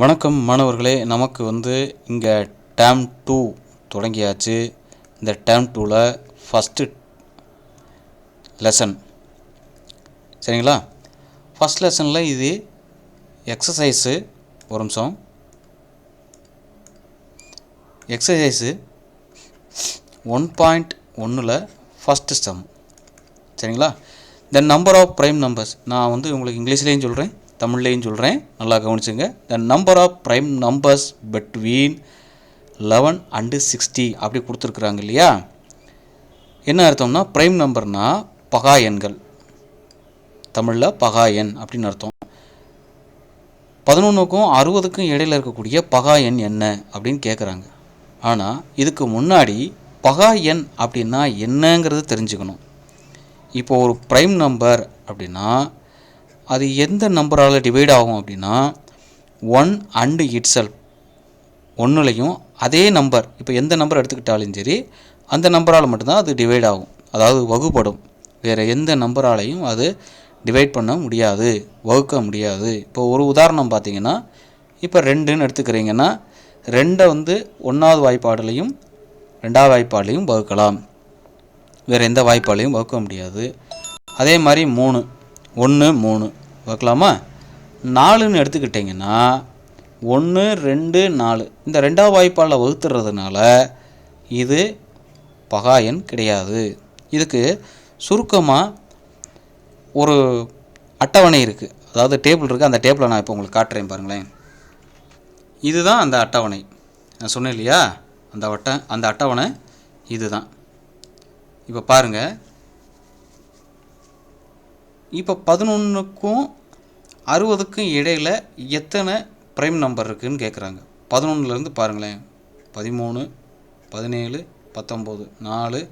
வணக்கம் மாணவர்களே, நமக்கு இங்கே டேர்ம் 2 தொடங்கியாச்சு. இந்த டேர்ம் 2ல் ஃபஸ்ட்டு லெசன் சரிங்களா. ஃபஸ்ட் லெசனில் இது எக்ஸசைஸு. ஒரு நிமிஷம். எக்ஸசைஸு 1.1ல் ஃபஸ்ட்டு சம் சரிங்களா. The number of prime numbers. நான் உங்களுக்கு இங்கிலீஷ்லேயும் சொல்கிறேன், தமிழ்லேயும் சொல்கிறேன், நல்லா கவனிச்சுங்க. The number of prime numbers between 11 and 60 அப்படி கொடுத்துருக்குறாங்க இல்லையா. என்ன அர்த்தம்னா, ப்ரைம் நம்பர்னால் பகா எண்கள், தமிழில் பகா எண் அப்படின்னு அர்த்தம். 11க்கும் 60க்கும் இடையில் இருக்கக்கூடிய பகா எண் என்ன அப்படின்னு கேட்குறாங்க. ஆனால் இதுக்கு முன்னாடி பகா எண் அப்படின்னா என்னங்கிறது தெரிஞ்சுக்கணும். இப்போ ஒரு ப்ரைம் நம்பர் அப்படின்னா அது எந்த நம்பரால் டிவைட் ஆகும் அப்படின்னா 1 and itself, ஒன்றுலையும் அதே நம்பர், இப்போ எந்த நம்பர் எடுத்துக்கிட்டாலும் சரி அந்த நம்பரால் மட்டும்தான் அது டிவைட் ஆகும், அதாவது வகுப்படும். வேறு எந்த நம்பராலையும் அது டிவைட் பண்ண முடியாது, வகுக்க முடியாது. இப்போ ஒரு உதாரணம் பார்த்தீங்கன்னா, இப்போ 2ன்னு எடுத்துக்கிறீங்கன்னா 2 1வது வாய்ப்பாடுலையும் 2வது வாய்ப்பாடுலையும் வகுக்கலாம், வேறு எந்த வாய்ப்பாலையும் வகுக்க முடியாது. அதே மாதிரி 3, 1 3 வகுக்கலாமா. 4ன்னு எடுத்துக்கிட்டிங்கன்னா 1 2 4 இந்த 2வது வாய்ப்பாடில் வகுத்துறதுனால இது பகா எண் கிடையாது. இதுக்கு சுருக்கமாக ஒரு அட்டவணை இருக்குது, அதாவது டேபிள் இருக்குது. அந்த டேபிளை நான் இப்போ உங்களுக்கு காட்டுறேன் பாருங்களேன். இதுதான் அந்த அட்டவணை. நான் சொன்னேன் இல்லையா, அந்த அட்டவணை இதுதான். இப்போ பாருங்கள், இப்போ 11க்கும் 60க்கும் இடையில் எத்தனை ப்ரைம் நம்பர் இருக்குதுன்னு கேட்குறாங்க. 11லேருந்து பாருங்களேன், 13 17 19 4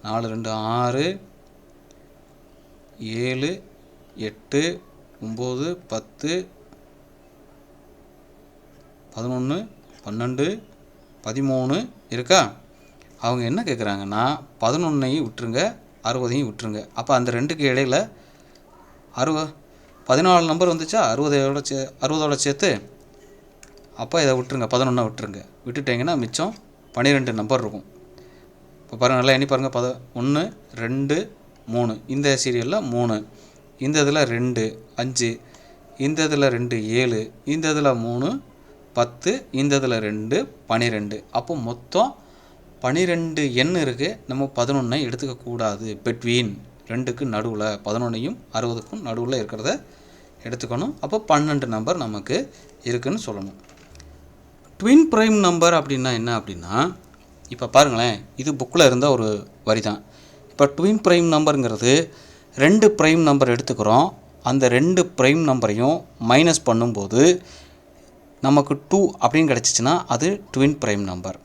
4 2 6 7 8 9 10 11 12 13 இருக்கா. அவங்க என்ன கேட்குறாங்கன்னா 11ஐயும் விட்டுருங்க, 60ஐயும் விட்டுருங்க. அப்போ அந்த ரெண்டுக்கு இடையில் 14 நம்பர் வந்துச்சா, 60ஓட சேர்த்து. அப்போ இதை விட்டுருங்க, 11 விட்டுருங்க. விட்டுட்டிங்கன்னா மிச்சம் 12 நம்பர் இருக்கும். இப்போ பாருங்கள், நல்லா எண்ணி பாருங்கள். 1 2 3, இந்த சீரியலில் 3, இந்த இதில் 2 5, இந்த இதில் 2 7, இந்த இதில் 3 10, இந்த இதில் 2 12. அப்போ மொத்தம் 12 எண் இருக்குது. நம்ம 11ஐ எடுத்துக்கக்கூடாது. பிட்வீன் 2க்கு நடுவில், 11ஐயும் 60க்கும் நடுவில் இருக்கிறத எடுத்துக்கணும். அப்போ 12 நம்பர் நமக்கு இருக்குதுன்னு சொல்லணும். ட்வின் ப்ரைம் நம்பர் அப்படின்னா என்ன அப்படின்னா, இப்போ பாருங்களேன், இது புக்கில் இருந்த ஒரு வரி தான். இப்போ ட்வின் ப்ரைம் நம்பருங்கிறது 2 ப்ரைம் நம்பர் எடுத்துக்கிறோம். அந்த 2 ப்ரைம் நம்பரையும் மைனஸ் பண்ணும்போது நமக்கு 2 அப்படின்னு கிடச்சிச்சின்னா அது ட்வின் ப்ரைம் நம்பர்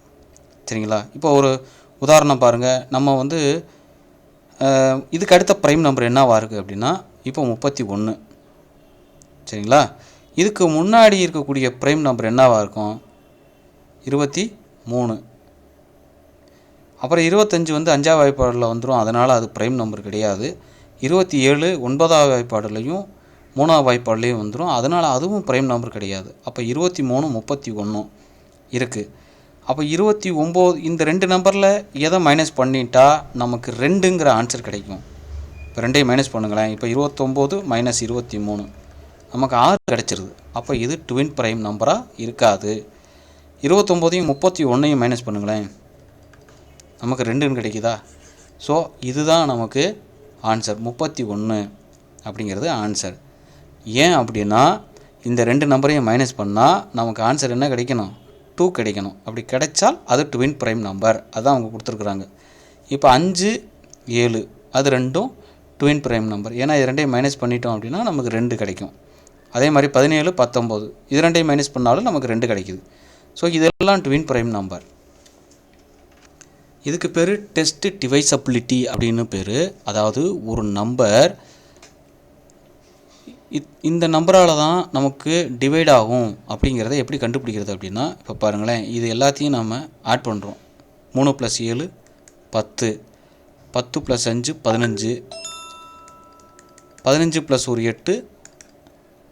சரிங்களா. இப்போ ஒரு உதாரணம் பாருங்கள். நம்ம இதுக்கு அடுத்த ப்ரைம் நம்பர் என்னவாக இருக்குது அப்படின்னா, இப்போ 31 சரிங்களா. இதுக்கு முன்னாடி இருக்கக்கூடிய ப்ரைம் நம்பர் என்னவாக இருக்கும், 23. அப்புறம் 25 5வது வாய்ப்பாடில் வந்துடும், அதனால் அது ப்ரைம் நம்பர் கிடையாது. 27 9வது வாய்ப்பாடுலையும் 3வது வாய்ப்பாடுலேயும் வந்துடும், அதனால் அதுவும் ப்ரைம் நம்பர் கிடையாது. அப்போ 23 31 இருக்குது. அப்போ 29, இந்த 2 நம்பரில் எதை மைனஸ் பண்ணிட்டா நமக்கு 2ங்கிற ஆன்சர் கிடைக்கும். இப்போ 2ஐயும் மைனஸ் பண்ணுங்களேன். இப்போ 29 - 23 நமக்கு 6 கிடச்சிருது. அப்போ இது ட்வின் ப்ரைம் நம்பராக இருக்காது. 29ஐயும் 31ஐயும் மைனஸ் பண்ணுங்களேன், நமக்கு 2ன்னு கிடைக்குதா. ஸோ இதுதான் நமக்கு ஆன்சர், 31 அப்படிங்கிறது ஆன்சர். ஏன் அப்படின்னா, இந்த 2 நம்பரையும் மைனஸ் பண்ணால் நமக்கு ஆன்சர் என்ன கிடைக்கணும், 2 கிடைக்கணும். அப்படி கிடைச்சால் அது ட்வின் ப்ரைம் நம்பர், அதுதான் அவங்க கொடுத்துருக்குறாங்க. இப்போ 5 7 அது ரெண்டும் ட்வின் ப்ரைம் நம்பர். ஏன்னா இது 2ஐயும் மைனஸ் பண்ணிட்டோம் அப்படின்னா நமக்கு 2 கிடைக்கும். அதே மாதிரி 17 19 இது 2ஐயும் மைனஸ் பண்ணாலும் நமக்கு 2 கிடைக்குது. ஸோ இதெல்லாம் ட்வின் ப்ரைம் நம்பர். இதுக்கு பேர் டெஸ்ட் டிவைசபிலிட்டி அப்படின்னு பேர். அதாவது ஒரு நம்பர் இந்த நம்பரால் தான் நமக்கு டிவைட் ஆகும் அப்படிங்கிறத எப்படி கண்டுபிடிக்கிறது அப்படின்னா, இப்போ பாருங்களேன், இது எல்லாத்தையும் நம்ம ஆட் பண்ணுறோம். 3 + 7 10, 10 + 5 15, 15 + 1 8,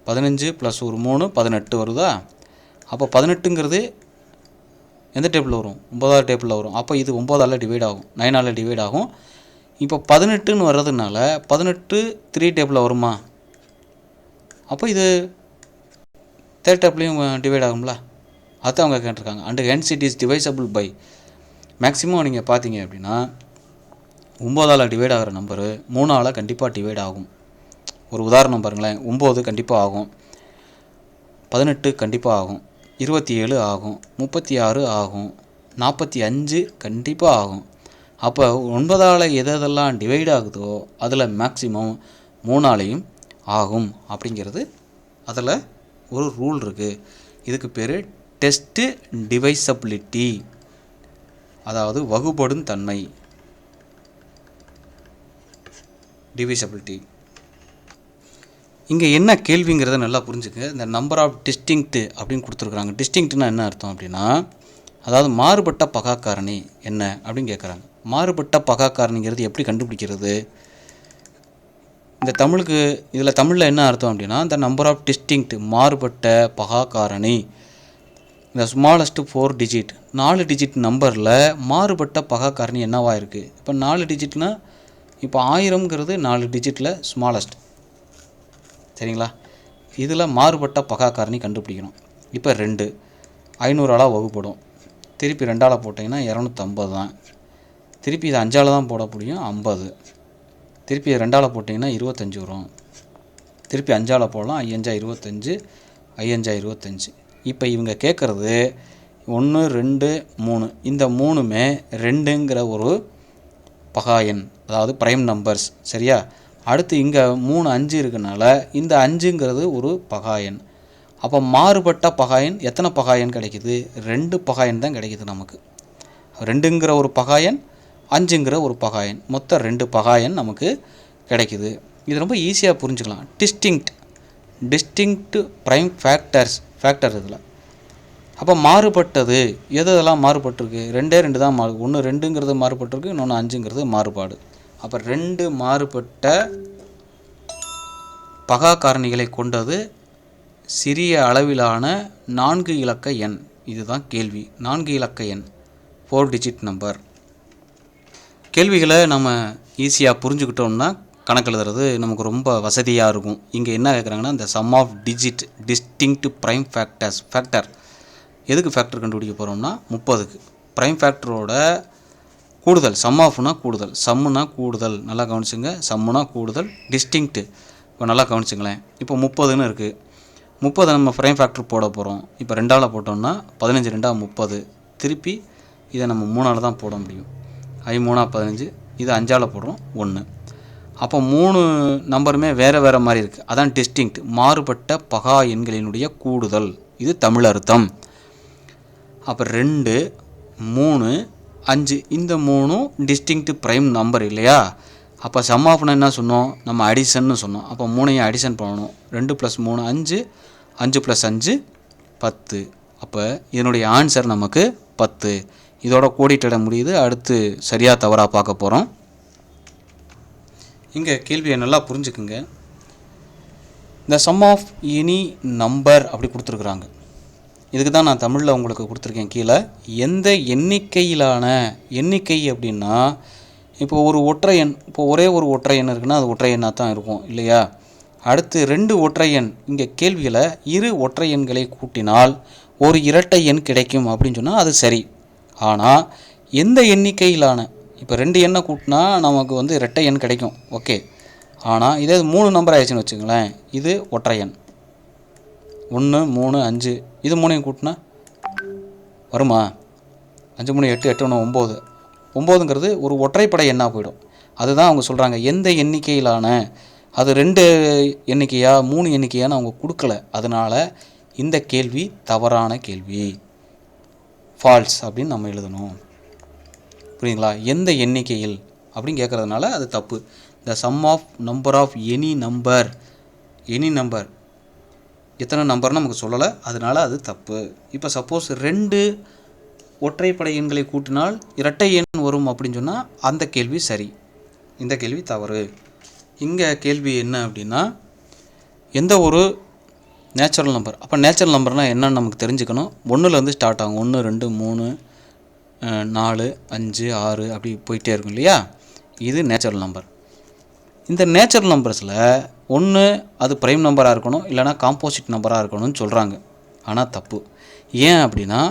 15 + 1 3 18 வருதா. அப்போ 18ங்கிறது எந்த டேபிளில் வரும்? 9வது டேபிளில் வரும். அப்போ இது 9ஆல் டிவைட் ஆகும், 9ஆல் டிவைட் ஆகும். இப்போ 18ன்னு வர்றதுனால 18 3 டேபிளில் வருமா? அப்போ இது தேர்ட் டேப்லையும் டிவைட் ஆகும்ல, அதுதான் அவங்க கேட்டிருக்காங்க. And hence it is divisible by. Maximum நீங்கள் பார்த்தீங்க அப்படின்னா 9ஆல் டிவைட் ஆகிற நம்பரு 3ஆல் கண்டிப்பாக டிவைட் ஆகும். ஒரு உதாரணம் பாருங்களேன், 9 கண்டிப்பாக ஆகும், 18 கண்டிப்பாக ஆகும், 27 ஆகும், 36 ஆகும், 45 கண்டிப்பாக ஆகும். அப்போ 9ஆல் எதெல்லாம் டிவைட் ஆகுதோ அதில் மேக்ஸிமம் 3ஆலையும் ஆகும் அப்படிங்கிறது அதில் ஒரு ரூல் இருக்குது. இதுக்கு பேர் டெஸ்ட்டு டிவைசபிலிட்டி, அதாவது வகுபடும் தன்மை, டிவைசபிலிட்டி. இங்கே என்ன கேள்விங்கிறத நல்லா புரிஞ்சுக்க. இந்த நம்பர் ஆஃப் டிஸ்டிங்க்ட் அப்படின்னு கொடுத்துருக்குறாங்க. டிஸ்டிங்க்ட்னா என்ன அர்த்தம் அப்படின்னா, அதாவது மாறுபட்ட பகாக்காரணி என்ன அப்படின்னு கேட்குறாங்க. மாறுபட்ட பகாக்காரணிங்கிறது எப்படி கண்டுபிடிக்கிறது? இந்த தமிழுக்கு இதில் தமிழில் என்ன அர்த்தம் அப்படின்னா, இந்த நம்பர் ஆஃப் டிஸ்டிங்க்ட் மாறுபட்ட பகாக்காரணி, இந்த ஸ்மாலஸ்ட்டு 4 டிஜிட் 4 டிஜிட் நம்பரில் மாறுபட்ட பகாக்காரணி என்னவாக இருக்குது? இப்போ 4 டிஜிட்னா இப்போ 1000ங்கிறது 4 டிஜிட்டில் ஸ்மாலஸ்ட், சரிங்களா? இதில் மாறுபட்ட பகாக்காரணி கண்டுபிடிக்கணும். இப்போ 2 500ஆல் வகுப்படும், திருப்பி 2ஆல் போட்டிங்கன்னா 250 தான், திருப்பி இது 5ஆல் தான் போட முடியும் 50, திருப்பி 2ஆல் போட்டிங்கன்னா 25 வரும், திருப்பி 5ஆல் போடலாம் 5 25, 5 25. இப்போ இவங்க கேட்குறது 1 2 3, இந்த 3மே 2ங்கிற ஒரு பகா எண், அதாவது ப்ரைம் நம்பர்ஸ், சரியா? அடுத்து இங்கே 3 5 இருக்கனால இந்த 5ங்கிறது ஒரு பகா எண். அப்போ மாறுபட்ட பகா எண் எத்தனை பகா எண் கிடைக்குது? 2 பகா எண் தான் கிடைக்குது நமக்கு. 2ங்கிற ஒரு பகா எண், 5ங்கிற ஒரு பகா எண், மொத்தம் 2 பகா எண் நமக்கு கிடைக்குது. இது ரொம்ப ஈஸியாக புரிஞ்சுக்கலாம். டிஸ்டிங்க்ட் ப்ரைம் ஃபேக்டர் இதில். அப்போ மாறுபட்டது எதெல்லாம் மாறுபட்டிருக்கு? 2 தான் ஒன்று 2ங்கிறது மாறுபட்டிருக்கு, இன்னொன்று 5ங்கிறது மாறுபாடு. அப்போ 2 மாறுபட்ட பகா காரணிகளை கொண்டது சிறிய அளவிலான 4 இலக்க எண். இதுதான் கேள்வி. 4 இலக்க எண், 4 டிஜிட் நம்பர். கேள்விகளை நம்ம ஈஸியாக புரிஞ்சுக்கிட்டோம்னா கணக்கு எழுதுறது நமக்கு ரொம்ப வசதியாக இருக்கும். இங்கே என்ன கேட்குறாங்கன்னா, இந்த sum of digit distinct prime factor. எதுக்கு ஃபேக்டர் கண்டுபிடிக்க போகிறோம்னா 30க்கு. ப்ரைம் ஃபேக்டரோட கூடுதல், சம் ஆஃப்னா கூடுதல், சம்முனா கூடுதல், நல்லா கவனிச்சுங்க. சம்முனா கூடுதல், டிஸ்டிங்க்ட் இப்போ நல்லா கவனிச்சுங்களேன். இப்போ 30ன்னு இருக்குது, 30 நம்ம ப்ரைம் ஃபேக்டர் போட போகிறோம். இப்போ 2ஆல் போட்டோம்னா 15 2 30, திருப்பி இதை நம்ம 3ஆல் தான் போட முடியும். 3 15, இது 5ஆல் போடுறோம் 1. அப்போ 3 நம்பருமே வேறு மாதிரி இருக்குது. அதான் டிஸ்டிங்க்ட், மாறுபட்ட பகா எண்களினுடைய கூடுதல். இது தமிழ் அர்த்தம். அப்போ 2 3 5 இந்த 3ம் டிஸ்டிங்க்ட் ப்ரைம் நம்பர் இல்லையா? அப்போ சம் ஆஃப்னா என்ன சொன்னோம்? நம்ம அடிஷன்னு சொன்னோம். அப்போ 3ஐயும் அடிஷன் பண்ணணும். 2 + 3 5, 5 + 5 10. அப்போ இதனுடைய ஆன்சர் நமக்கு 10. இதோட கோடிட்டிட முடியுது. அடுத்து சரியாக தவறாக பார்க்க போகிறோம். இங்கே கேள்வியை நல்லா புரிஞ்சுக்குங்க. இந்த சம் ஆஃப் எனி நம்பர் அப்படி கொடுத்துருக்குறாங்க. இதுக்கு தான் நான் தமிழில் உங்களுக்கு கொடுத்துருக்கேன் கீழே. எந்த எண்ணிக்கையிலான, எண்ணிக்கை அப்படின்னா இப்போ ஒரு ஒற்றை எண், இப்போ ஒரே ஒரு ஒற்றை எண் இருக்குன்னா அது ஒற்றை எண்ணாக தான் இருக்கும் இல்லையா? அடுத்து 2 ஒற்றை எண், இங்கே கேள்வியில் 2 ஒற்றை எண்களை கூட்டினால் ஒரு இரட்டை எண் கிடைக்கும் அப்படின்னு சொன்னால் அது சரி. ஆனால் எந்த எண்ணிக்கையிலான, இப்போ 2 எண்ணை கூட்டினா நமக்கு இரட்டை எண் கிடைக்கும், ஓகே. ஆனால் இதே 3 நம்பர் ஆயிடுச்சுன்னு வச்சுங்களேன், இது ஒற்றை எண். 1 3 5, இது 3ஐயும் கூட்டினா வருமா? 5 3 8, 8 1 9. 9ங்கிறது ஒரு ஒற்றைப்படை எண்ணாக போயிடும். அதுதான் அவங்க சொல்கிறாங்க எந்த எண்ணிக்கையிலான, அது 2 எண்ணிக்கையா 3 எண்ணிக்கையான்னு அவங்க கொடுக்கல. அதனால் இந்த கேள்வி தவறான கேள்வி, ஃபால்ஸ் அப்படின்னு நம்ம எழுதணும். புரியுங்களா? எந்த எண்ணிக்கையில் அப்படின்னு கேட்குறதுனால அது தப்பு. The sum of number of any number, any number எத்தனை நம்பர்னு நமக்கு சொல்லலை, அதனால் அது தப்பு. இப்போ சப்போஸ் 2 ஒற்றைப்படை எண்களை கூட்டினால் இரட்டை எண் வரும் அப்படின்னு சொன்னால் அந்த கேள்வி சரி, இந்த கேள்வி தவறு. இங்கே கேள்வி என்ன அப்படின்னா, எந்த ஒரு நேச்சுரல் நம்பர். அப்போ நேச்சுரல் நம்பர்னால் என்னன்னு நமக்கு தெரிஞ்சுக்கணும். 1லேருந்து ஸ்டார்ட் ஆகும். 1 2 3 4 5 6 அப்படி போயிட்டே இருக்கும் இல்லையா? இது நேச்சுரல் நம்பர். இந்த நேச்சுரல் நம்பர்ஸில் ஒன்று அது ப்ரைம் நம்பராக இருக்கணும், இல்லைனா காம்போசிட் நம்பராக இருக்கணும்னு சொல்கிறாங்க. ஆனால் தப்பு. ஏன் அப்படின்னா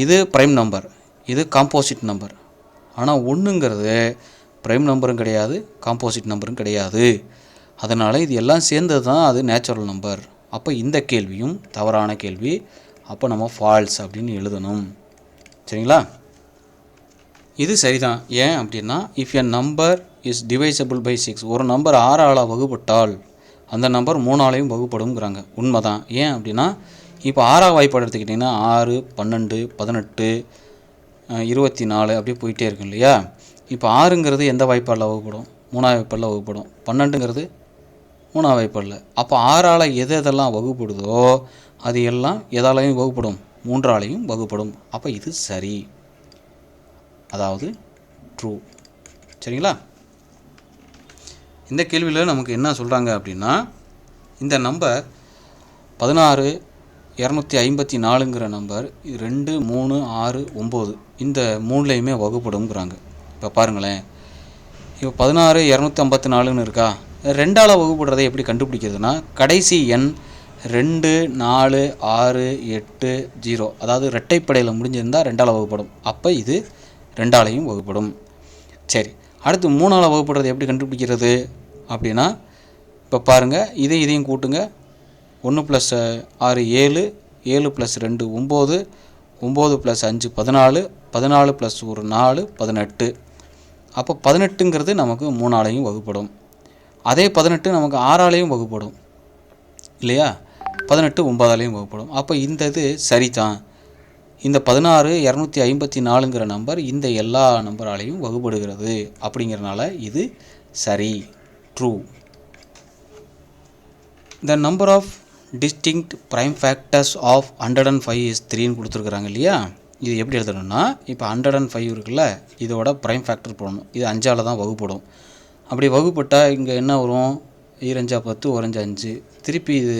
இது ப்ரைம் நம்பர், இது காம்போசிட் நம்பர். ஆனால் ஒன்றுங்கிறது ப்ரைம் நம்பரும் கிடையாது, காம்போசிட் நம்பரும் கிடையாது. அதனால் இது எல்லாம் சேர்ந்தது தான் அது நேச்சுரல் நம்பர். அப்போ இந்த கேள்வியும் தவறான கேள்வி. அப்போ நம்ம ஃபால்ஸ் அப்படின்னு எழுதணும். சரிங்களா? இது சரிதான். ஏன் அப்படின்னா if a number is divisible by 6, ஒரு நம்பர் 6ஆல் வகுப்பட்டால் அந்த நம்பர் 3ஆலையும் வகுப்படுங்கிறாங்க. உண்மை தான். ஏன் அப்படின்னா இப்போ 6ஆக வாய்ப்பாடு எடுத்துக்கிட்டிங்கன்னா 6 12 18 24 அப்படியே போயிட்டே இருக்கும் இல்லையா? இப்போ 6ங்கிறது எந்த வாய்ப்பாடில் வகுப்படும்? 3ஆவது வாய்ப்பாடில் வகுப்படும். 12ங்கிறது 3ஆவது வாய்ப்பாடில். அப்போ 6ஆல் எதெல்லாம் வகுப்படுதோ அது எல்லாம் எதாலையும் வகுப்படும்? 3ஆலையும் வகுப்படும். அப்போ இது சரி, அதாவது ட்ரூ. சரிங்களா? இந்த கேள்வியில் நமக்கு என்ன சொல்கிறாங்க அப்படின்னா இந்த நம்பர் 16 254ங்கிற நம்பர் 2 3 6 9 இந்த 3லையுமே வகுப்படுங்கிறாங்க. இப்போ பாருங்களேன், இப்போ 16 254ன்னு இருக்கா, 2ஆல் வகுப்படுறதை எப்படி கண்டுபிடிக்கிறதுனா கடைசி எண் 2 4 6 8 0, அதாவது இரட்டைப்படையில் முடிஞ்சிருந்தால் 2ஆல் வகுப்படும். அப்போ இது 2ஆலையும் வகுப்படும். சரி, அடுத்து 3ஆல் வகுப்படுறது எப்படி கண்டுபிடிக்கிறது அப்படின்னா இப்போ பாருங்கள், இதையும் கூட்டுங்க. 1 + 6 7, 7 + 2 9, 9 + 5 14, 14 + 1 4 18. அப்போ 18ங்கிறது நமக்கு 3ஆலையும் வகுப்படும். அதே 18 நமக்கு 6ஆலையும் வகுப்படும் இல்லையா? 18 9ஆலையும் வகுப்படும். அப்போ இந்த இது சரிதான். இந்த 16 254ங்கிற நம்பர் இந்த எல்லா நம்பராலையும் வகுப்படுகிறது. அப்படிங்கிறனால இது சரி, true. The number of distinct prime factors of 105 is 3ன்னு கொடுத்துருக்குறாங்க இல்லையா? இது எப்படி எழுதணும்னா இப்போ 105 இருக்குல்ல, இதோட ப்ரைம் ஃபேக்டர் போடணும். இது 5ஆல் தான் வகுப்படும். அப்படி வகுப்பட்டால் இங்கே என்ன வரும்? 2 5 10, 1 5 5. திருப்பி இது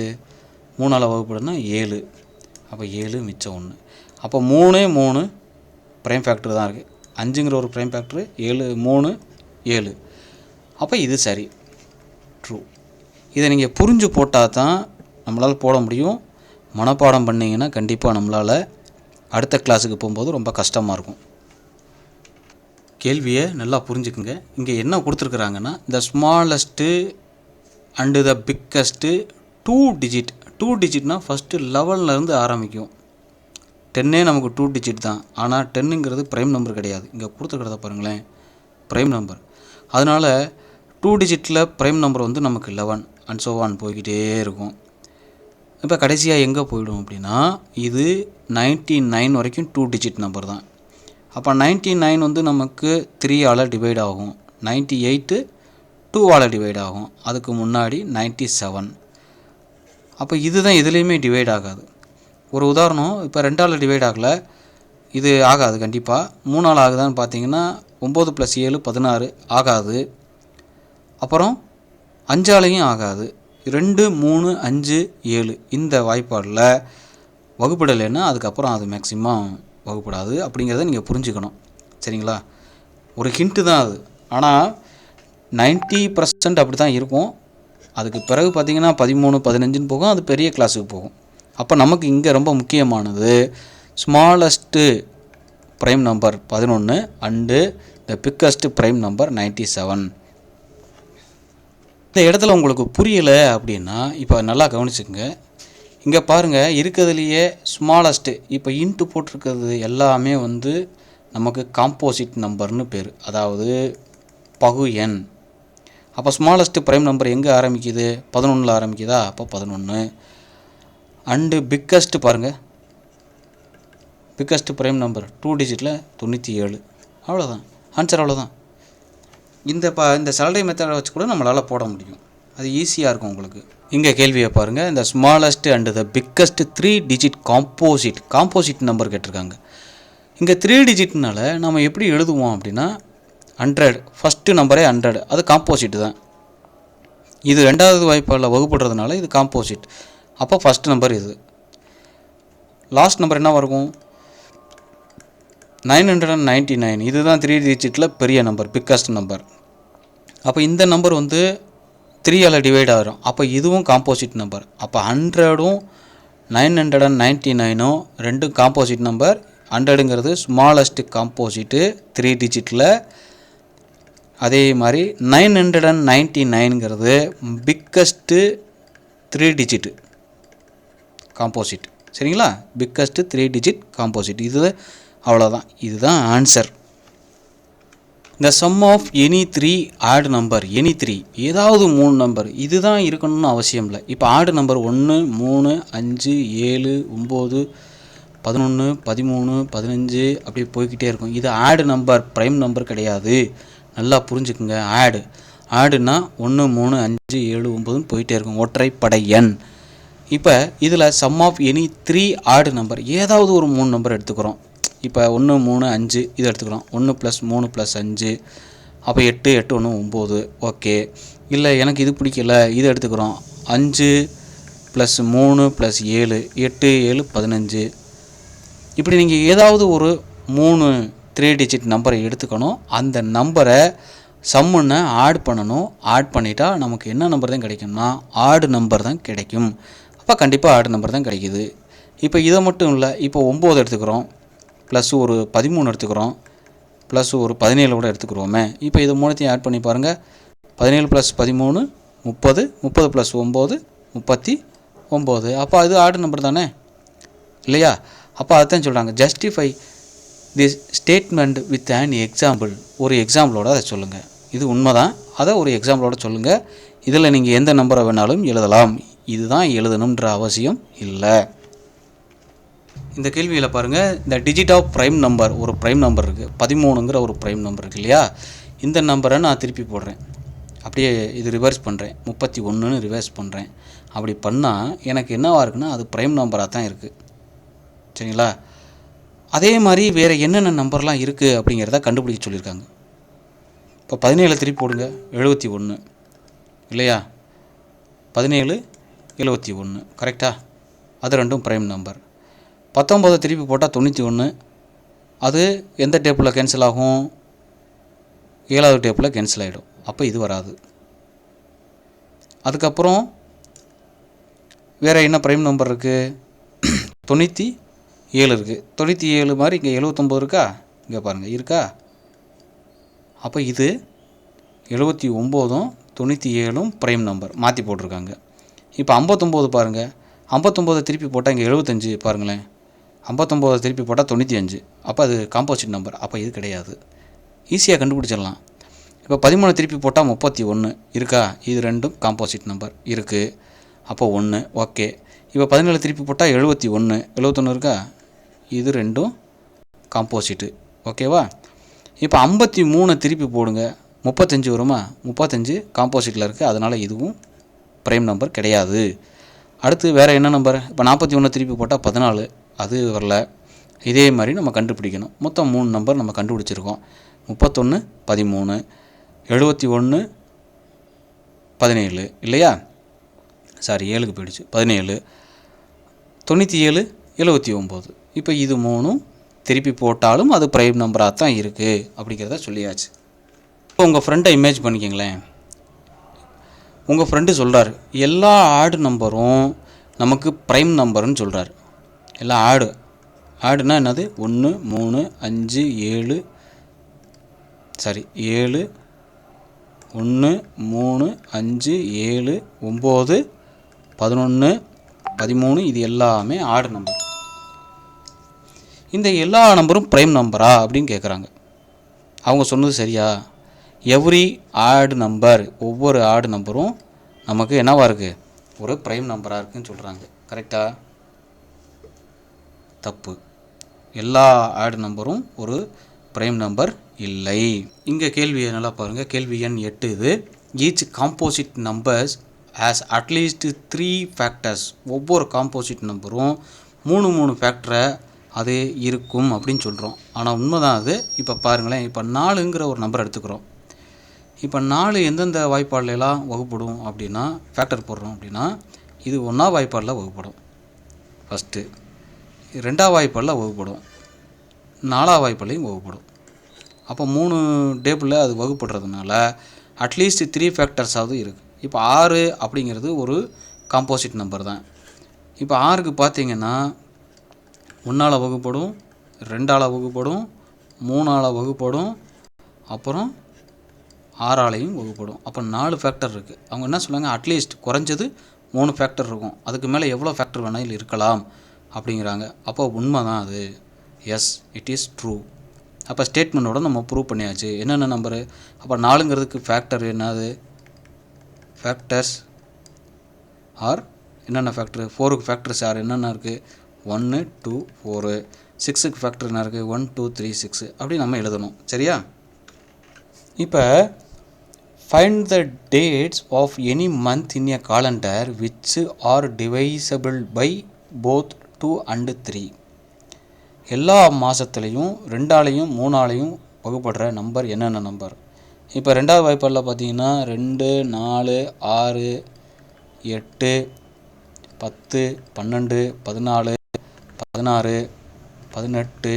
3ஆல் வகுப்படுனா 7. அப்போ 7 மிச்சம் 1. அப்போ 3 3 ப்ரைம் ஃபேக்டர் தான் இருக்குது. 5ங்கிற ஒரு ப்ரைம் ஃபேக்டர், 7 3 7. அப்போ இது சரி, ட்ரூ. இதை நீங்கள் புரிஞ்சு போட்டால் தான் நம்மளால் போட முடியும். மனப்பாடம் பண்ணிங்கன்னா கண்டிப்பாக நம்மளால் அடுத்த கிளாஸுக்கு போகும்போது ரொம்ப கஷ்டமாக இருக்கும். கேள்வியை நல்லா புரிஞ்சுக்குங்க. இங்கே என்ன கொடுத்துருக்குறாங்கன்னா the smallest and the biggest 2 digit. 2 டிஜிட்னா ஃபஸ்ட்டு 11லேருந்து ஆரம்பிக்கும். 10 நமக்கு 2 டிஜிட் தான். ஆனால் 10ங்கிறது ப்ரைம் நம்பர் கிடையாது. இங்கே கொடுத்துருக்கிறத பாருங்களேன், ப்ரைம் நம்பர். அதனால் 2 டிஜிட்டில் ப்ரைம் நம்பர் வந்து நமக்கு 11 அண்ட் ஸோ ஆன் போய்கிட்டே இருக்கும். இப்போ கடைசியாக எங்கே போயிடும் அப்படின்னா இது 99 வரைக்கும் 2 டிஜிட் நம்பர் தான். அப்போ 99 வந்து நமக்கு 3ஆல் டிவைட் ஆகும். 98 2ஆல் டிவைட் ஆகும். அதுக்கு முன்னாடி 97. அப்போ இதுதான் எதுலேயுமே டிவைட் ஆகாது. ஒரு உதாரணம், இப்போ 2ஆல் டிவைட் ஆகலை, இது ஆகாது. கண்டிப்பாக 3ஆல் ஆகுதான்னு பார்த்தீங்கன்னா 9 + 7 16 ஆகாது. அப்புறம் 5ஆலையும் ஆகாது. 2 3 5 7 இந்த வாய்ப்பாடில் வகுப்படலைன்னா அதுக்கப்புறம் அது மேக்ஸிமம் வகுப்படாது. அப்படிங்கிறத நீங்கள் புரிஞ்சுக்கணும். சரிங்களா? ஒரு ஹிண்ட்டு தான் அது. ஆனால் 90% அப்படி தான் இருக்கும். அதுக்கு பிறகு பார்த்திங்கன்னா 13 15ன்னு போகும். அது பெரிய கிளாஸுக்கு போகும். அப்போ நமக்கு இங்கே ரொம்ப முக்கியமானது smallest prime number 11 and the biggest prime number 97. இந்த இடத்துல உங்களுக்கு புரியலை அப்படின்னா இப்போ நல்லா கவனிச்சுக்கோங்க. இங்கே பாருங்கள், இருக்கிறதுலையே ஸ்மாலஸ்ட்டு இப்போ இன்ட்டு போட்டிருக்கிறது எல்லாமே வந்து நமக்கு காம்போசிட் நம்பர்னு பேர், அதாவது பகு எண். அப்போ ஸ்மாலஸ்ட்டு ப்ரைம் நம்பர் எங்கே ஆரம்பிக்குது? 11ல் ஆரம்பிக்குதா? அப்போ 11. அண்டு பிக்கஸ்ட்டு பாருங்கள், பிக்கஸ்ட்டு ப்ரைம் நம்பர் 2 டிஜிட்டில் 97. அவ்வளோதான் ஆன்சர், அவ்வளோதான். இந்த சலடை மெத்தடை வச்சு கூட நம்மளால் போட முடியும். அது ஈஸியாக இருக்கும் உங்களுக்கு. இங்கே கேள்வியை பாருங்கள், இந்த smallest and the biggest 3 digit composite number கேட்டிருக்காங்க. இங்கே 3 டிஜிட்னால நம்ம எப்படி எழுதுவோம் அப்படின்னா 100, ஃபஸ்ட்டு நம்பரே 100, அது காம்போசிட் தான். இது 2வது வாய்ப்பாடில் வகுப்படுறதுனால இது காம்போசிட். அப்போ ஃபஸ்ட் நம்பர் இது. லாஸ்ட் நம்பர் என்ன இருக்கும்? 999. இதுதான் 3 டிஜிட்டில் பெரிய நம்பர், பிக்கஸ்ட் நம்பர். அப்போ இந்த நம்பர் வந்து 3ஆல் டிவைட் ஆகிரும். அப்போ இதுவும் காம்போசிட் நம்பர். அப்போ 100ம் 999ம் ரெண்டும் காம்போசிட் நம்பர். 100ங்கிறது ஸ்மாலஸ்ட் காம்போசிட்டு 3 டிஜிட்டில். அதே மாதிரி 999ங்கிறது பிக்கஸ்ட்டு 3 டிஜிட்டு காம்போசிட். சரிங்களா? Biggest 3 digit composite. இது அவ்வளோதான். இதுதான் ஆன்சர். இந்த sum of any 3 odd number, any 3 ஏதாவது 3 நம்பர் இதுதான் இருக்கணும்னு அவசியம் இல்லை. இப்போ ஆடு நம்பர் 1, 3, 5, 7, 9, 11, 13, 15 அப்படி போய்கிட்டே இருக்கும். இது ஆடு நம்பர், ப்ரைம் நம்பர் கிடையாது. நல்லா புரிஞ்சுக்குங்க. ஆடுனா 1, 3, 5, 7, 9ன்னு போயிட்டே இருக்கும், ஒற்றைப்படை எண். இப்போ இதில் சம் ஆஃப் எனி 3 ஆடு நம்பர் ஏதாவது ஒரு 3 நம்பர் எடுத்துக்கிறோம். இப்போ 1, 3, 5 இது எடுத்துக்கிறோம். 1 + 3 + 5 அப்போ 8, 8, 1, 9. ஓகே. இல்லை எனக்கு இது பிடிக்கல, இது எடுத்துக்கிறோம். 5 + 3 + 7 8, 7, 15. இப்படி நீங்கள் ஏதாவது ஒரு 3 3 டிஜிட் நம்பரை எடுத்துக்கணும். அந்த நம்பரை சம்முன்னு ஆட் பண்ணணும். ஆட் பண்ணிட்டா நமக்கு என்ன நம்பர் தான் கிடைக்கும்னா ஆடு நம்பர் தான் கிடைக்கும். அப்போ கண்டிப்பாக ஆடு நம்பர் தான் கிடைக்குது. இப்போ இதை மட்டும் இல்லை, இப்போ 9 எடுத்துக்கிறோம், ப்ளஸ் ஒரு 13 எடுத்துக்கிறோம், ப்ளஸ் ஒரு 17 கூட எடுத்துக்கிறோமே. இப்போ இது மூணுத்தையும் ஆட் பண்ணி பாருங்கள். 17 + 13 30, 30 + 9 39. அப்போ அது ஆடு நம்பர் தானே, இல்லையா? அப்போ அதுதான் சொல்கிறாங்க, justify this statement with an example. ஒரு எக்ஸாம்பிளோட அதை சொல்லுங்கள். இது உண்மை தான், அதை ஒரு எக்ஸாம்பிளோட சொல்லுங்கள். இதில் நீங்கள் எந்த நம்பரை வேணாலும் எழுதலாம். இதுதான் எழுதணுன்ற அவசியம் இல்லை. இந்த கேள்வியில் பாருங்கள், இந்த டிஜிட் ஆஃப் ப்ரைம் நம்பர், ஒரு ப்ரைம் நம்பர் இருக்குது, 13ங்கிற ஒரு ப்ரைம் நம்பர் இருக்குது இல்லையா? இந்த நம்பரை நான் திருப்பி போடுறேன். அப்படியே இது ரிவர்ஸ் பண்ணுறேன், 31ன்னு ரிவர்ஸ் பண்ணுறேன். அப்படி பண்ணால் எனக்கு என்னவாக இருக்குன்னா அது ப்ரைம் நம்பராக தான் இருக்குது. சரிங்களா? அதே மாதிரி வேறு என்னென்ன நம்பர்லாம் இருக்குது அப்படிங்கிறத கண்டுபிடிக்க சொல்லியிருக்காங்க. இப்போ 17 திருப்பி போடுங்க, 71 இல்லையா? 17, 71 கரெக்டாக? அது ரெண்டும் ப்ரைம் நம்பர். 19 திருப்பி போட்டால் 91. அது எந்த டேப்பில் கேன்சல் ஆகும்? 7வது டேப்பில் கேன்சல் ஆகிடும். அப்போ இது வராது. அதுக்கப்புறம் வேறு என்ன ப்ரைம் நம்பர் இருக்குது? 97 இருக்குது. 97 மாதிரி இங்கே 79 இருக்கா? இங்கே பாருங்கள், இருக்கா? அப்போ இது 79ம் 97ம் ப்ரைம் நம்பர் மாற்றி போட்டிருக்காங்க. இப்போ 59 பாருங்கள், 59 திருப்பி போட்டால் இங்கே 75 பாருங்களேன். 59 திருப்பி போட்டால் 95. அப்போ அது காம்போசிட் நம்பர். அப்போ இது கிடையாது. ஈஸியாக கண்டுபிடிச்சிடலாம். இப்போ 13 திருப்பி போட்டால் 31 இருக்கா? இது ரெண்டும் காம்போசிட் நம்பர் இருக்குது. அப்போ 1 ஓகே. இப்போ 17 திருப்பி போட்டால் 71 இருக்கா? இது ரெண்டும் காம்போசிட்டு. ஓகேவா? இப்போ 53 திருப்பி போடுங்க, 35 வருமா? 35 காம்போசிட்டில் இருக்குது, அதனால் இதுவும் ப்ரைம் நம்பர் கிடையாது. அடுத்து வேறு என்ன நம்பர்? இப்போ 41 திருப்பி போட்டால் 14, அது வரல. இதே மாதிரி நம்ம கண்டுபிடிக்கணும். மொத்தம் 3 நம்பர் நம்ம கண்டுபிடிச்சிருக்கோம். 31, 13, 71, 17 இல்லையா? சாரி, 7க்கு போயிடுச்சு. 17, 97, 79. இப்போ இது 3ம் திருப்பி போட்டாலும் அது ப்ரைம் நம்பராக தான் இருக்குது அப்படிங்கிறத சொல்லியாச்சு. இப்போ உங்கள் ஃப்ரெண்டை இமேஜ் பண்ணிக்கங்களேன். உங்கள் ஃப்ரெண்டு சொல்கிறார், எல்லா ஆடு நம்பரும் நமக்கு ப்ரைம் நம்பர்னு சொல்கிறார். எல்லாம் ஆடுனா என்னது? 1, 3, 5, 7 சாரி 7, 1, 3, 5, 7, 9, 11, 13 இது எல்லாமே ஆடு நம்பர். இந்த எல்லா நம்பரும் ப்ரைம் நம்பரா அப்படின்னு கேட்குறாங்க. அவங்க சொன்னது சரியா? எவ்ரி ஆடு நம்பர், ஒவ்வொரு ஆடு நம்பரும் நமக்கு என்னவாக இருக்குது? ஒரு ப்ரைம் நம்பராக இருக்குதுன்னு சொல்கிறாங்க. கரெக்டாக? தப்பு. எல்லா ஆடு நம்பரும் ஒரு ப்ரைம் நம்பர் இல்லை. இங்கே கேள்வியை நல்லா பாருங்கள். கேள்வி எண் 8 இது. Each composite numbers has at least 3 factors. ஒவ்வொரு காம்போசிட் நம்பரும் 3 ஃபேக்டரை அது இருக்கும் அப்படின்னு சொல்கிறோம். ஆனால் உண்மைதான் அது. இப்போ பாருங்களேன், இப்போ 4ங்கிற ஒரு நம்பர் எடுத்துக்கிறோம். இப்போ 4 எந்தெந்த வாய்ப்பாடுலாம் வகுப்படும் அப்படின்னா, ஃபேக்டர் போடுறோம் அப்படின்னா, இது 1ஆம் வாய்ப்பாடில் வகுப்படும். ஃபஸ்ட்டு 2ஆம் வாய்ப்பாடில் வகுப்படும், 4ஆம் வாய்ப்பாட்லையும் வகுப்படும். அப்போ 3 டேபிளில் அது வகுப்படுறதுனால அட்லீஸ்ட் 3 ஃபேக்டர்ஸாவது இருக்குது. இப்போ 6 அப்படிங்கிறது ஒரு காம்போசிட் நம்பர் தான். இப்போ 6க்கு பார்த்தீங்கன்னா 1ஆல் வகுப்படும், 2ஆல் வகுப்படும், 3ஆல் வகுப்படும், அப்புறம் 6ஆலையும் வகுப்படும். அப்போ 4 ஃபேக்டர் இருக்குது. அவங்க என்ன சொல்லுவாங்க, அட்லீஸ்ட் குறைஞ்சது 3 ஃபேக்டர் இருக்கும், அதுக்கு மேலே எவ்வளோ ஃபேக்டர் வேணாலும் இருக்கலாம் அப்படிங்கிறாங்க. அப்போ உண்மை தான் அது. Yes, it is true. அப்போ ஸ்டேட்மெண்ட்டோட நம்ம ப்ரூவ் பண்ணியாச்சு. என்னென்ன நம்பரு? அப்போ 4ங்கிறதுக்கு ஃபேக்டர் என்னது? ஃபேக்டர்ஸ் ஆர் என்னென்ன ஃபேக்டரு? 4க்கு ஃபேக்டர்ஸ் ஆர் என்னென்ன இருக்குது? 1, 2, 4. 6க்கு ஃபேக்டர் என்ன இருக்குது? 1, 2, 3, 6 அப்படி நம்ம எழுதணும். சரியா? இப்போ find the dates of any month in a calendar which are divisible by both 2 and 3. எல்லா மாதத்துலேயும் 2ஆலையும் 3ஆலையும் வகுப்படுற நம்பர் என்னென்ன நம்பர்? இப்போ 2ஆவது வாய்ப்பாடில் பார்த்தீங்கன்னா 2, 4, 6, 8, 10, 12, 14, 16, 18,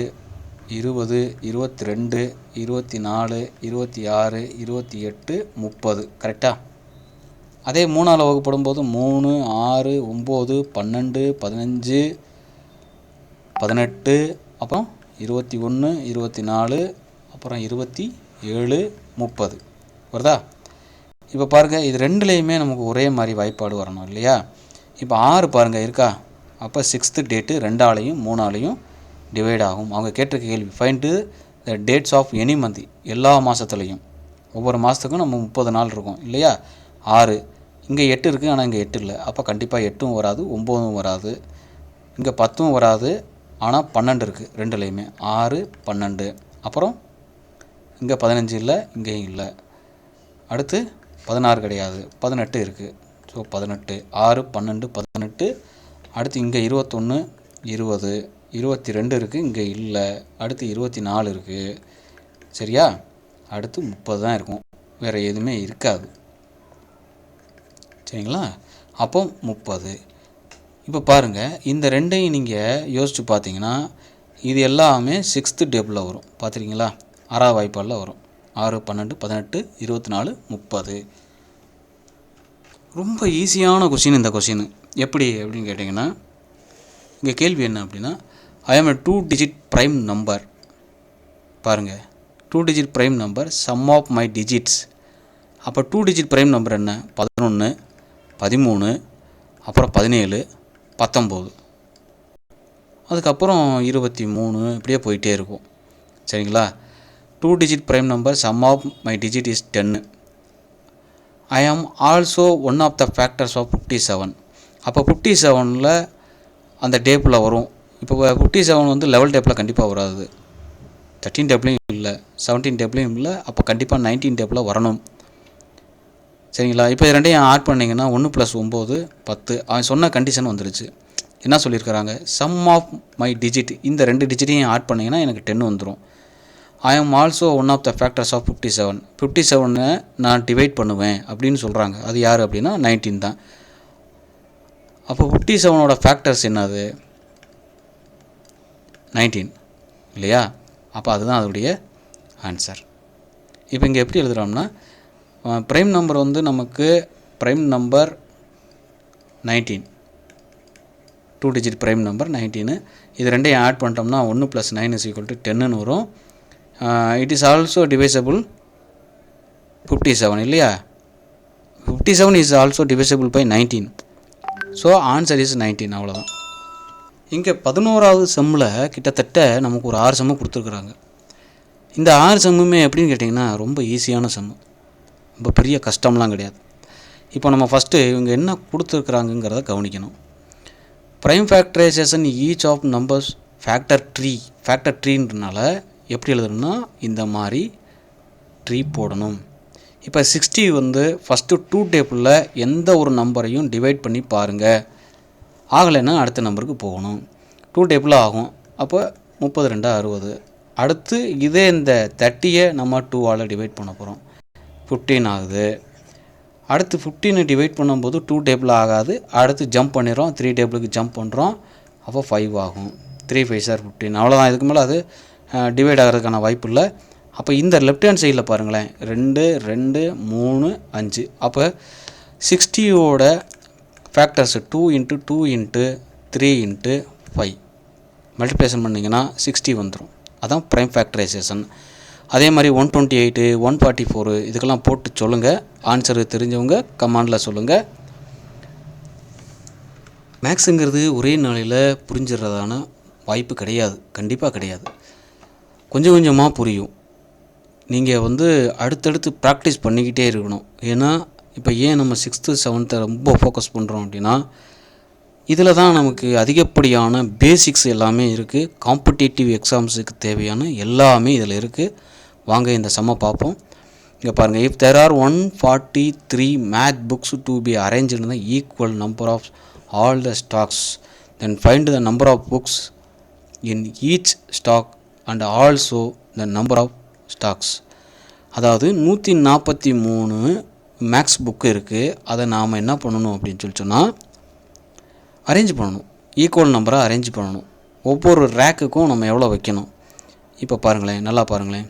20, 22, 24, 26, 28, 30. கரெக்டாக? அதே 3ஆல் வகுப்படும் போது 3, 6, 9, 12, 15, 18, அப்புறம் 21, 24, அப்புறம் 27, 30 வருதா? இப்போ பாருங்கள், இது ரெண்டுலேயுமே நமக்கு ஒரே மாதிரி வாய்ப்பாடு வரணும் இல்லையா? இப்போ 6 பாருங்கள் இருக்கா? அப்போ 6th டேட்டு 2ஆலையும் 3ஆலையும் டிவைட் ஆகும். அவங்க கேட்டிருக்க கேள்வி find the dates of any month, எல்லா மாதத்துலேயும். ஒவ்வொரு மாதத்துக்கும் நம்ம 30 நாள் இருக்கும் இல்லையா? 6 இங்கே 8 இருக்குது, ஆனால் இங்கே 8 இல்லை. அப்போ கண்டிப்பாக 8ம் வராது, 9ம் வராது, இங்கே 10ம் வராது, ஆனால் 12 இருக்குது ரெண்டுலேயுமே. 6, 12. அப்புறம் இங்கே 15 இல்லை, இங்கேயும் இல்லை. அடுத்து 16 கிடையாது, 18 இருக்குது. ஸோ 18, 6, 12, 18. அடுத்து இங்கே 21, 20, 22 இருக்குது, இங்கே இல்லை. அடுத்து 24 இருக்குது. சரியா? அடுத்து 30 தான் இருக்கும், வேறு எதுவுமே இருக்காது. சரிங்களா? அப்போ 30. இப்போ பாருங்கள், இந்த ரெண்டையும் நீங்கள் யோசித்து பார்த்தீங்கன்னா இது எல்லாமே 6th டேபிளில் வரும். பார்த்துருக்கீங்களா? 6ஆவது வாய்ப்பாடில் வரும். 6, 12, 18, 24, 30. ரொம்ப ஈஸியான கொஷின் இந்த கொஷின். எப்படி அப்படின்னு கேட்டிங்கன்னா, இங்கே கேள்வி என்ன அப்படின்னா, ஐ ஆம் a 2 digit prime number. பாருங்கள், 2 digit prime number, sum of my digits. அப்போ 2 digit prime number என்ன? 11, 13, அப்புறம் 17, 19, அதுக்கப்புறம் 23, இப்படியே போயிட்டே இருக்கும். சரிங்களா? 2 digit prime number, sum of my digit is 10. I am also one of the factors of 57. அப்போ 57ல் அந்த டேப்பில் வரும். இப்போ 57 வந்து லெவல் டேப்பில் கண்டிப்பாக வராது, 13 டேப்லையும் இல்லை, 17 டேப்லையும் இல்லை. அப்போ கண்டிப்பாக 19 டேப்பில் வரணும். சரிங்களா? இப்போ இது ரெண்டையும் ஆட் பண்ணிங்கன்னா 1 + 9, 10. அவன் சொன்ன கண்டிஷன் வந்துருச்சு. என்ன சொல்லியிருக்கிறாங்க? சம் ஆஃப் மை டிஜிட், இந்த 2 டிஜிட்டையும் ஆட் பண்ணிங்கன்னா எனக்கு 10 வந்துடும். I am also one of the factors of 57. 57 நான் டிவைட் பண்ணுவேன் அப்படின்னு சொல்கிறாங்க. அது யார் அப்படின்னா 19 தான். அப்போ 57ஓட ஃபேக்டர்ஸ் என்னது? 19 இல்லையா? அப்போ அதுதான் அதோடைய ஆன்சர். இப்போ இங்கே எப்படி எழுதுகிறோம்னா, ப்ரைம் நம்பர் வந்து நமக்கு prime number 19, 2 digit prime number 19. இது ரெண்டையும் ஆட் பண்ணிட்டோம்னா 1 + 9 = 10ன்னு வரும். இட் இஸ் ஆல்சோ டிவைசபிள் 57 இல்லையா? 57 is also divisible by 19. So answer is 19. அவ்வளோதான். இங்கே 11வது செம்மில் கிட்டத்தட்ட நமக்கு ஒரு 6 செம்மு கொடுத்துருக்குறாங்க. இந்த 6 செம்முமே எப்படின்னு கேட்டிங்கன்னா ரொம்ப ஈஸியான செம்மு, ரொம்ப பெரிய கஷ்டம்லாம் கிடையாது. இப்போ நம்ம ஃபஸ்ட்டு இவங்க என்ன கொடுத்துருக்குறாங்கங்கிறத கவனிக்கணும். Prime factorisation each of numbers factor ட்ரீன்றனால எப்படி எழுதணும்னா இந்த மாதிரி ட்ரீ போடணும். இப்போ 60 வந்து ஃபஸ்ட்டு 2 டேபிளில் எந்த ஒரு நம்பரையும் டிவைட் பண்ணி பாருங்கள், ஆகலைன்னா அடுத்த நம்பருக்கு போகணும். 2 டேபிளில் ஆகும். அப்போ 30 2 60. அடுத்து இதே இந்த 30 நம்ம 2ஆல் டிவைட் பண்ண போகிறோம், 15 ஆகுது. அடுத்து 15 டிவைட் பண்ணும்போது 2 டேபிள் ஆகாது, அடுத்து ஜம்ப் பண்ணிடுறோம், 3 டேபிளுக்கு ஜம்ப் பண்ணுறோம், அப்போ 5 ஆகும். 3 5 சார் 15, அவ்வளோதான். இதுக்கு மேலே அது டிவைட் ஆகிறதுக்கான வாய்ப்பு இல்லை. அப்போ இந்த லெஃப்ட் ஹேண்ட் சைடில் பாருங்களேன், 2 2 3 5. அப்போ 60யோட ஃபேக்டர்ஸ் 2 × 2 × 3 × 5 மல்டிப்ளிகேஷன் பண்ணிங்கன்னா 60 வந்துடும். அதான் ப்ரைம் ஃபேக்டரைசேஷன். அதே மாதிரி 128 144 இதுக்கெல்லாம் போட்டு சொல்லுங்கள். ஆன்சரு தெரிஞ்சவங்க கமெண்டில் சொல்லுங்கள். மேக்ஸுங்கிறது ஒரே நாளையில் புரிஞ்சிடுறதான வாய்ப்பு கிடையாது, கண்டிப்பாக கிடையாது. கொஞ்சம் கொஞ்சமாக புரியும். நீங்கள் அடுத்தடுத்து ப்ராக்டிஸ் பண்ணிக்கிட்டே இருக்கணும். ஏன்னா இப்போ ஏன் நம்ம 6th 7th ரொம்ப ஃபோக்கஸ் பண்ணுறோம் அப்படின்னா, இதில் தான் நமக்கு அதிகப்படியான பேசிக்ஸ் எல்லாமே இருக்குது. காம்படிட்டிவ் எக்ஸாம்ஸுக்கு தேவையான எல்லாமே இதில் இருக்குது. வாங்க இந்த சம்மை பார்ப்போம். இங்கே பாருங்கள், if there are 143 math books to be arrange in the equal number of all the stacks, then find the number of books in each stack and also the number of stacks. அதாவது 143 maths book இருக்குது. அதை நாம் என்ன பண்ணணும் அப்படின்னு சொன்னால் arrange பண்ணணும், equal நம்பராக அரேஞ்ச் பண்ணணும். ஒவ்வொரு ரேக்குக்கும் நம்ம எவ்வளோ வைக்கணும். இப்போ பாருங்களேன், நல்லா பாருங்களேன்.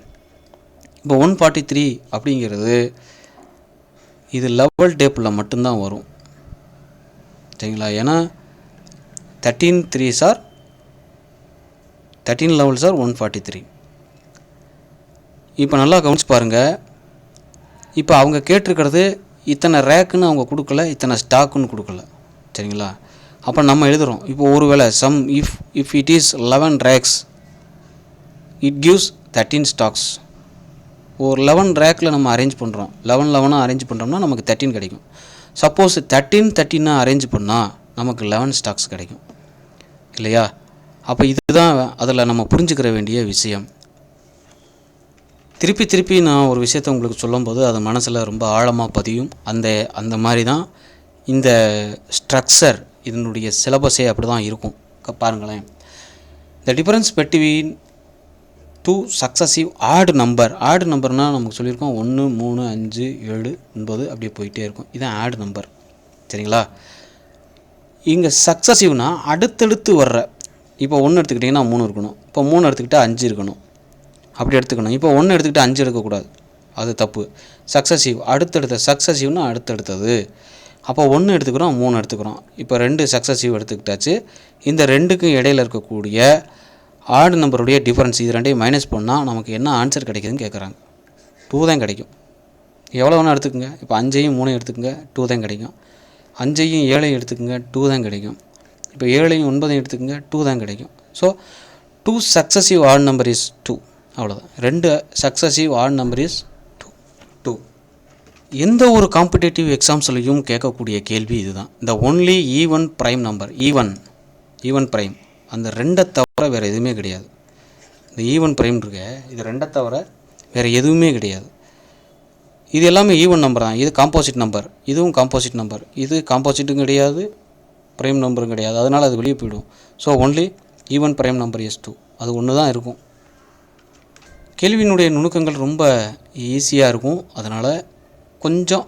இப்போ 143 அப்படிங்கிறது இது லெவல் டேப்பில் மட்டும்தான் வரும், சரிங்களா? ஏன்னா 13 3s are 13 levels are 143. இப்போ நல்லா கவனிச்சு பாருங்கள். இப்போ அவங்க கேட்டிருக்கிறது இத்தனை ரேக்குன்னு அவங்க கொடுக்கல, இத்தனை ஸ்டாக்குன்னு கொடுக்கல, சரிங்களா? அப்போ நம்ம எழுதுகிறோம். இப்போ ஒரு வேளை some if it is 11 racks it gives 13 stocks. ஒரு 11 ரேக்கில் நம்ம அரேஞ்ச் பண்ணுறோம், 11 அரேஞ்ச் பண்ணுறோம்னா நமக்கு 13 கிடைக்கும். சப்போஸ் 13 அரேஞ்ச் பண்ணால் நமக்கு 11 ஸ்டாக்ஸ் கிடைக்கும், இல்லையா? அப்போ இதுதான் அதில் நம்ம புரிஞ்சுக்கிற வேண்டிய விஷயம். திருப்பி நான் ஒரு விஷயத்தை உங்களுக்கு சொல்லும்போது அது மனசில் ரொம்ப ஆழமாக பதியும். அந்த மாதிரி தான் இந்த ஸ்ட்ரக்சர், இதனுடைய சிலபஸே அப்படி தான் இருக்கும். பாருங்களேன், the difference between 2 successive odd நம்பர்னால் நமக்கு சொல்லியிருக்கோம் 1 3 5 7 9 அப்படியே போயிட்டே இருக்கும். இதுதான் ஆட் நம்பர், சரிங்களா? இங்கே சக்ஸசிவ்னா அடுத்தடுத்து வர்ற, இப்போ 1 எடுத்துக்கிட்டிங்கன்னா 3 இருக்கணும், இப்போ 3 எடுத்துக்கிட்டால் 5 இருக்கணும், அப்படி எடுத்துக்கணும். இப்போ 1 எடுத்துக்கிட்டால் 5 எடுக்கக்கூடாது, அது தப்பு. சக்ஸசிவ் அடுத்தடுத்த, சக்ஸசிவ்னா அடுத்தடுத்தது. அப்போ 1 எடுத்துக்கிறோம், 3 எடுத்துக்கிறோம், இப்போ 2 சக்ஸசிவ் எடுத்துக்கிட்டாச்சு. இந்த 2க்கும் இடையில் இருக்கக்கூடிய ஆட் நம்பருடைய டிஃபரன்ஸ், இது ரெண்டையும் மைனஸ் பண்ணால் நமக்கு என்ன ஆன்சர் கிடைக்குதுன்னு கேட்குறாங்க. 2 தான் கிடைக்கும். எவ்வளோ வேணால் எடுத்துக்கோங்க. இப்போ 5ஐயும் 3ஐயும் எடுத்துக்கோங்க, 2 தான் கிடைக்கும். 5ஐயும் 7ஐயும் எடுத்துக்கோங்க, 2 தான் கிடைக்கும். இப்போ 7ஐயும் 9ஐயும் எடுத்துக்கோங்க, 2 தான் கிடைக்கும். So 2 successive add number is 2, அவ்வளோதான். 2 சக்ஸசிவ் ஆட் நம்பர் இஸ் 2. எந்த ஒரு காம்படிட்டிவ் எக்ஸாம்ஸ்லையும் கேட்கக்கூடிய கேள்வி இதுதான். இந்த only even prime number, even prime, அந்த 2 தவிர வேறு எதுவுமே கிடையாது. இந்த ஈவன் ப்ரைம் இருக்க, இது 2 தவிர வேறு எதுவுமே கிடையாது. இது எல்லாமே ஈவன் நம்பர் தான். இது காம்போசிட் நம்பர், இதுவும் காம்போசிட் நம்பர். இது காம்போசிட்டும் கிடையாது, ப்ரைம் நம்பரும் கிடையாது, அதனால் அது வெளியே போயிடும். So only even prime number is 2, அது ஒன்று தான் இருக்கும். கேள்வியினுடைய நுணுக்கங்கள் ரொம்ப ஈஸியாக இருக்கும், அதனால் கொஞ்சம்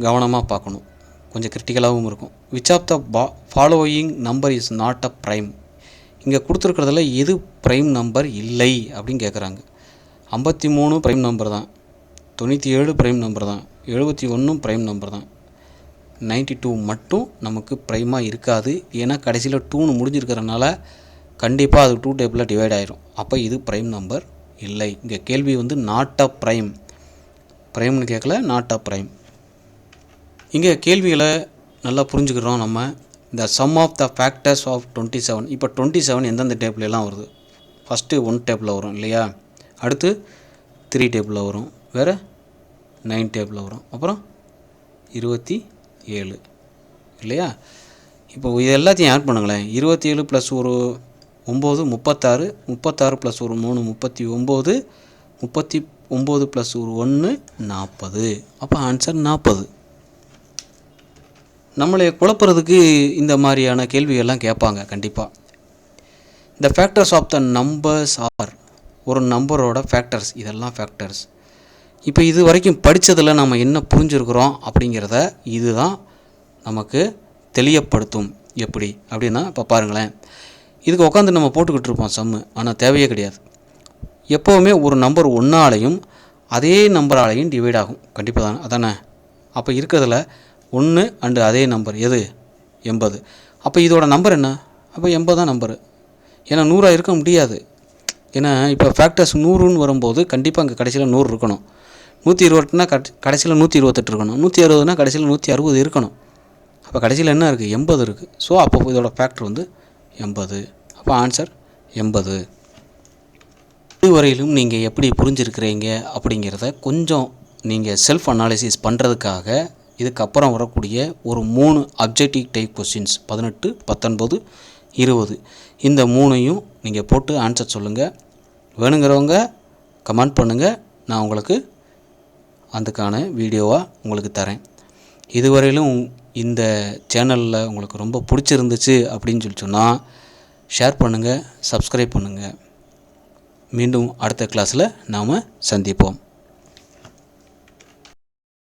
கவனமாக பார்க்கணும், கொஞ்சம் கிரிட்டிக்கலாகவும் இருக்கும். Which of the following number is not a prime. இங்கே கொடுத்துருக்கிறதுல எது ப்ரைம் நம்பர் இல்லை அப்படின்னு கேட்குறாங்க. 53 ப்ரைம் நம்பர் தான், 97 ப்ரைம் நம்பர் தான், 71 ப்ரைம் நம்பர் தான், 92 மட்டும் நமக்கு ப்ரைமாக இருக்காது. ஏன்னா கடைசியில் 2ன்னு முடிஞ்சிருக்கிறதுனால கண்டிப்பாக அது 2 டேபிளில் டிவைட் ஆகிரும். அப்போ இது ப்ரைம் நம்பர் இல்லை. இங்கே கேள்வி நாட் அ ப்ரைம், ப்ரைம்னு கேட்கல, நாட் அ ப்ரைம். இங்கே கேள்விகளை நல்லா புரிஞ்சுக்கிறோம் நம்ம. இந்த sum of the factors of 27. இப்போ 27 எந்தெந்த டேபிளெலாம் வருது? ஃபஸ்ட்டு 1 டேபிளில் வரும் இல்லையா, அடுத்து 3 டேபிளில் வரும், வேறு 9 டேபிளில் வரும், அப்புறம் 27 இல்லையா? இப்போ இது எல்லாத்தையும் ஆட் பண்ணுங்களேன். 27 + ஒரு 9 36, 36 + ஒரு 3 39, 39 + ஒரு 1 40. அப்போ ஆன்சர் 40. நம்மளை குழப்புறதுக்கு இந்த மாதிரியான கேள்விகள்லாம் கேட்பாங்க கண்டிப்பாக. இந்த factors of the numbers are, ஒரு நம்பரோட ஃபேக்டர்ஸ், இதெல்லாம் ஃபேக்டர்ஸ். இப்போ இது வரைக்கும் படித்ததில் நம்ம என்ன புரிஞ்சுருக்கிறோம் அப்படிங்கிறத இதுதான் நமக்கு தெளியப்படுத்தும். எப்படி அப்படின்னா இப்போ பாருங்களேன், இதுக்கு உட்காந்து நம்ம போட்டுக்கிட்டு இருப்போம் சம்மு, ஆனால் தேவையே கிடையாது. எப்போவுமே ஒரு நம்பர் ஒன்றாலையும் அதே நம்பராலையும் டிவைட் ஆகும், கண்டிப்பாக தானே அதானே. அப்போ இருக்கிறதுல 1 அண்டு அதே நம்பர் எது? 80. அப்போ இதோட நம்பர் என்ன? அப்போ 80 தான் நம்பரு. ஏன்னா 100 இருக்க முடியாது. ஏன்னா இப்போ ஃபேக்டர்ஸ் 100ன்னு வரும்போது கண்டிப்பாக அங்கே கடைசியில் 100 இருக்கணும். 128னா கடைசியில் 128 இருக்கணும். 160னா கடைசியில் 160 இருக்கணும். அப்போ கடைசியில் என்ன இருக்குது? 80 இருக்குது. ஸோ அப்போ இதோட ஃபேக்டர் வந்து 80. அப்போ ஆன்சர் 80. இதுவரையிலும் நீங்கள் எப்படி புரிஞ்சிருக்கிறீங்க அப்படிங்கிறத கொஞ்சம் நீங்கள் செல்ஃப் அனாலிசிஸ் பண்ணுறதுக்காக இதுக்கப்புறம் வரக்கூடிய ஒரு 3 அப்ஜெக்டிவ் டைப் கொஸ்டின்ஸ் 18, 19, 20 இந்த 3ஐயும் நீங்கள் போட்டு ஆன்சர் சொல்லுங்கள். வேணுங்கிறவங்க கமெண்ட் பண்ணுங்கள், நான் உங்களுக்கு அதுக்கான வீடியோவாக உங்களுக்கு தரேன். இதுவரையிலும் இந்த சேனலில் உங்களுக்கு ரொம்ப பிடிச்சிருந்துச்சு அப்படின்னு சொன்னால் ஷேர் பண்ணுங்கள், சப்ஸ்கிரைப் பண்ணுங்கள். மீண்டும் அடுத்த கிளாஸில் நாம் சந்திப்போம்.